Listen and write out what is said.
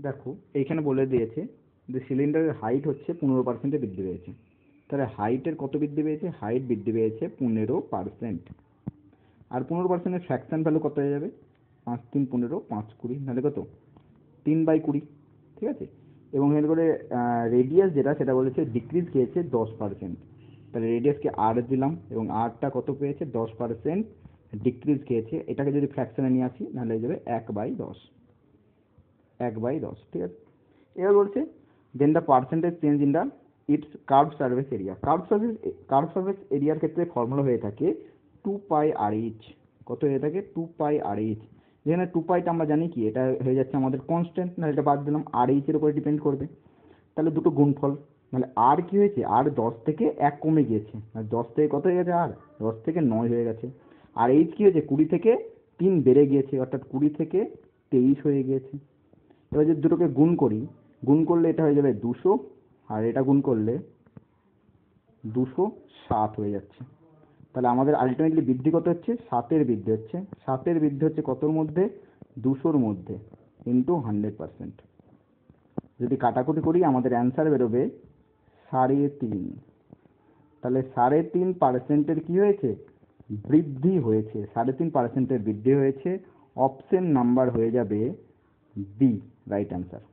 দেখো এইখানে বলে দিয়েছে যে সিলিন্ডারের হাইট হচ্ছে 15% বৃদ্ধি পেয়েছে। তাহলে হাইটের কত বৃদ্ধি পেয়েছে? হাইট বৃদ্ধি পেয়েছে 15%। আর 15%-এর ফ্র্যাকশন ভ্যালু কত হয়ে যাবে? 5 3 15, 5 20, তাহলে কত? 3/20। ঠিক আছে। এবং এর করে রেডিয়াস যেটা সেটা বলেছে ডিক্রিজ পেয়েছে 10%। তাহলে রেডিয়াসকে আর দিলাম এবং আরটা কত পেয়েছে? 10% ডিক্রিজ খেয়েছে। এটাকে যদি ফ্র্যাকশনে নিয়ে আসি তাহলে হয়ে যাবে 1/10। 1/10। ঠিক আছে। এবার বলছে দেন the percentage change in the its curve surface area. Curve surface এরিয়ার ক্ষেত্রে ফর্মুলা হয়ে থাকে 2πr/h। কত হয়ে থাকে? 2πr/h। যেখানে 2πটা আমরা জানি কি, এটা হয়ে যাচ্ছে আমাদের কনস্ট্যান্ট, না এটা বাদ দিলাম, আর/h এর উপরে ডিপেন্ড করবে। তাহলে দুটো গুণফল, তাহলে আর কি হয়েছে? আর 10 থেকে 1 কমে গিয়েছে, আর 10 থেকে কত হয়ে গেছে? আর 10 থেকে 9 হয়ে গেছে। আর এইচ কি হয়েছে? 20 থেকে 3 বেড়ে গিয়েছে, অর্থাৎ 20 থেকে 23 হয়ে গিয়েছে। এবার যদি দুটোকে গুণ করি, গুণ করলে এটা হয়ে যাবে 200, আর এটা গুণ করলে 207 হয়ে যাচ্ছে। তাহলে আমাদের আলটিমেটলি বৃদ্ধি কত হচ্ছে? 7-এর বৃদ্ধি হচ্ছে। 7-এর বৃদ্ধি হচ্ছে কতর মধ্যে? 200-র মধ্যে, ইন্টু 100%। যদি কাটাকুটি করি আমাদের অ্যান্সার বেরোবে 3.5। তাহলে 3.5%-এর কি হয়েছে? বৃদ্ধি হয়েছে। 3.5%-এর বৃদ্ধি হয়েছে। অপশন নাম্বার হয়ে যাবে বি, রাইট অ্যান্সার।